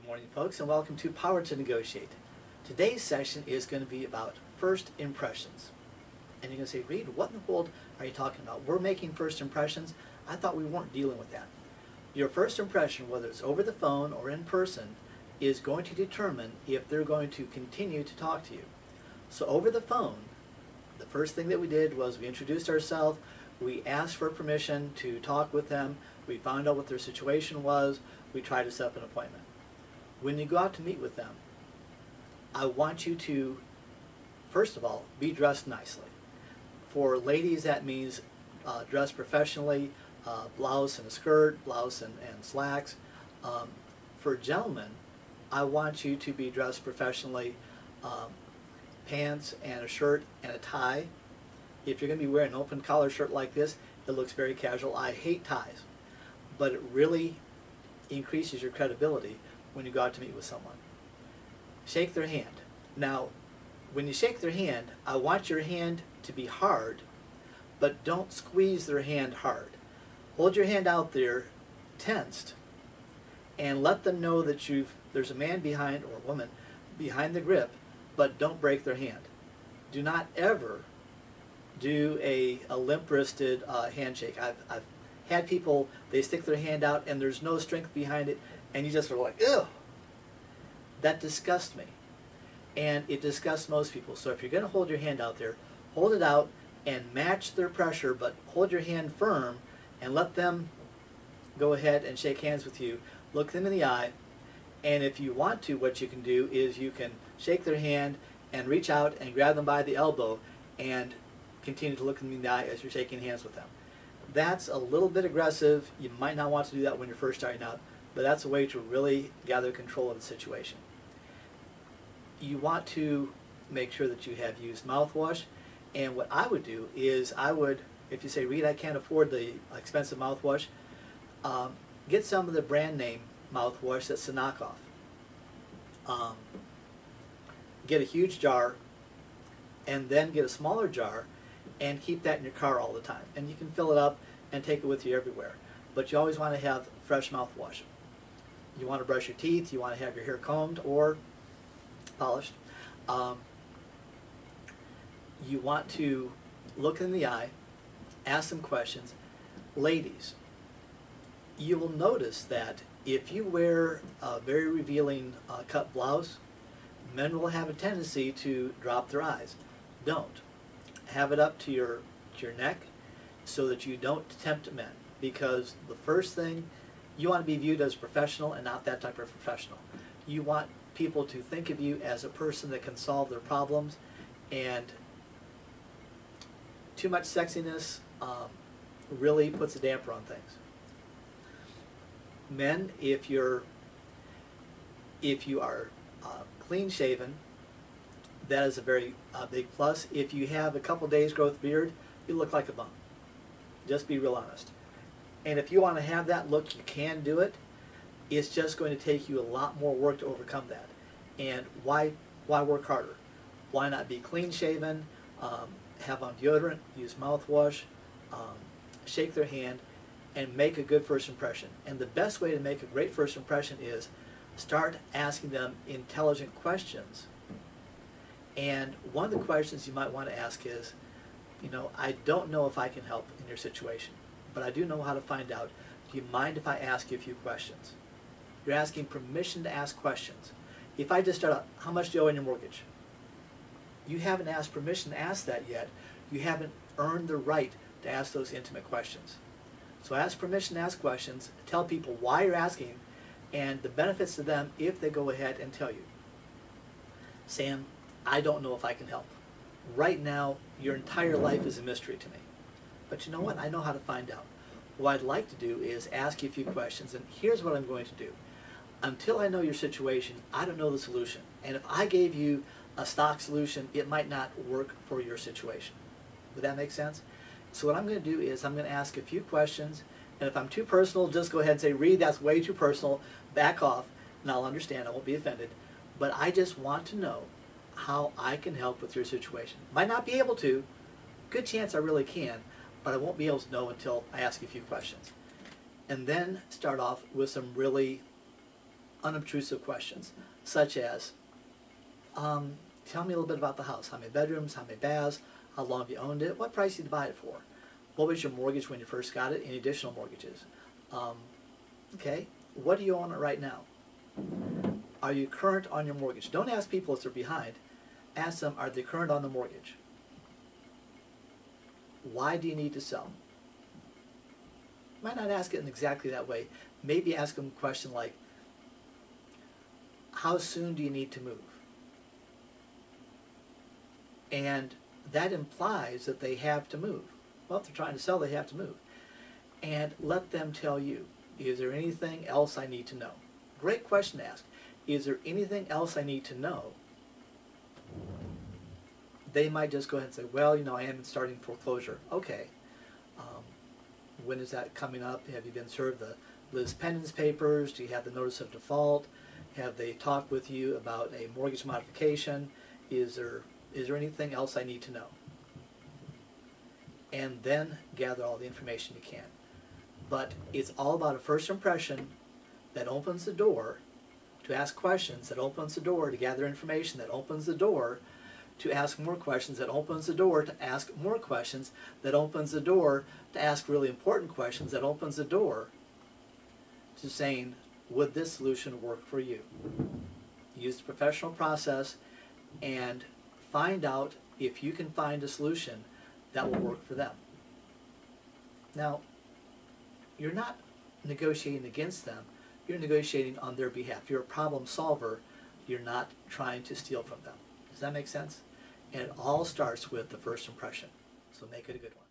Morning, folks, and welcome to Power to Negotiate. Today's session is going to be about first impressions. And you're going to say, Reed, what in the world are you talking about? We're making first impressions? I thought we weren't dealing with that. Your first impression, whether it's over the phone or in person, is going to determine if they're going to continue to talk to you. So over the phone, the first thing that we did was we introduced ourselves, we asked for permission to talk with them, we found out what their situation was, we tried to set up an appointment. When you go out to meet with them, I want you to, first of all, be dressed nicely. For ladies, that means dress professionally, blouse and a skirt, blouse and slacks. For gentlemen, I want you to be dressed professionally, pants and a shirt and a tie. If you're going to be wearing an open collar shirt like this, it looks very casual. I hate ties, but it really increases your credibility when you go out to meet with someone. Shake their hand. Now, when you shake their hand, I want your hand to be hard, but don't squeeze their hand hard. Hold your hand out there, tensed, and let them know that there's a man behind, or a woman, behind the grip, but don't break their hand. Do not ever do a limp-wristed handshake. I've had people, they stick their hand out and there's no strength behind it, and you just are like, ew. That disgusts me. And it disgusts most people. So if you're going to hold your hand out there, hold it out and match their pressure, but hold your hand firm and let them go ahead and shake hands with you. Look them in the eye, and if you want to, what you can do is you can shake their hand and reach out and grab them by the elbow and continue to look them in the eye as you're shaking hands with them. That's a little bit aggressive. You might not want to do that when you're first starting out, but that's a way to really gather control of the situation. You want to make sure that you have used mouthwash, and what I would do is if you say, Reed, I can't afford the expensive mouthwash, get some of the brand name mouthwash that's a knockoff. Get a huge jar, and then get a smaller jar and keep that in your car all the time. And you can fill it up and take it with you everywhere. But you always want to have fresh mouthwash. You want to brush your teeth, you want to have your hair combed or polished. You want to look in the eye, ask them questions. Ladies, you will notice that if you wear a very revealing cut blouse, men will have a tendency to drop their eyes. Don't. Have it up to your neck so that you don't tempt men, because the first thing, you want to be viewed as a professional and not that type of professional. You want people to think of you as a person that can solve their problems, and too much sexiness really puts a damper on things. Men, if you are clean shaven, that is a very big plus. If you have a couple days growth beard, you look like a bum. Just be real honest. And if you want to have that look, you can do it. It's just going to take you a lot more work to overcome that. And why work harder? Why not be clean shaven, have on deodorant, use mouthwash, shake their hand, and make a good first impression. And the best way to make a great first impression is start asking them intelligent questions. And one of the questions you might want to ask is, I don't know if I can help in your situation, but I do know how to find out. Do you mind if I ask you a few questions? You're asking permission to ask questions. If I just start out, how much do you owe on your mortgage? You haven't asked permission to ask that yet. You haven't earned the right to ask those intimate questions. So ask permission to ask questions, tell people why you're asking, and the benefits to them if they go ahead and tell you. Sam, I don't know if I can help. Right now, your entire life is a mystery to me. But you know what? I know how to find out. What I'd like to do is ask you a few questions, and here's what I'm going to do. Until I know your situation, I don't know the solution. And if I gave you a stock solution, it might not work for your situation. Would that make sense? So what I'm going to do is I'm going to ask a few questions, and if I'm too personal, just go ahead and say, Reed, that's way too personal, back off, and I'll understand, I won't be offended. But I just want to know how I can help with your situation. Might not be able to, good chance I really can, but I won't be able to know until I ask you a few questions. And then start off with some really unobtrusive questions, such as, tell me a little bit about the house. How many bedrooms, how many baths, how long have you owned it, what price did you buy it for? What was your mortgage when you first got it? Any additional mortgages? Okay, what do you own it right now? Are you current on your mortgage? Don't ask people if they're behind. Ask them, are they current on the mortgage? Why do you need to sell? Might not ask it in exactly that way. Maybe ask them a question like, how soon do you need to move? And that implies that they have to move. Well, if they're trying to sell, they have to move. And let them tell you, is there anything else I need to know? Great question to ask. Is there anything else I need to know? They might just go ahead and say, well, you know, I am starting foreclosure. Okay. When is that coming up? Have you been served the Liz Pendens papers? Do you have the notice of default? Have they talked with you about a mortgage modification? Is there anything else I need to know? And then gather all the information you can. But it's all about a first impression that opens the door to ask questions, that opens the door to gather information, that opens the door to ask more questions, that opens the door to ask more questions, that opens the door to ask really important questions, that opens the door to saying, would this solution work for you? Use the professional process and find out if you can find a solution that will work for them. Now, you're not negotiating against them, you're negotiating on their behalf. You're a problem solver, you're not trying to steal from them. Does that make sense? And it all starts with the first impression. So make it a good one.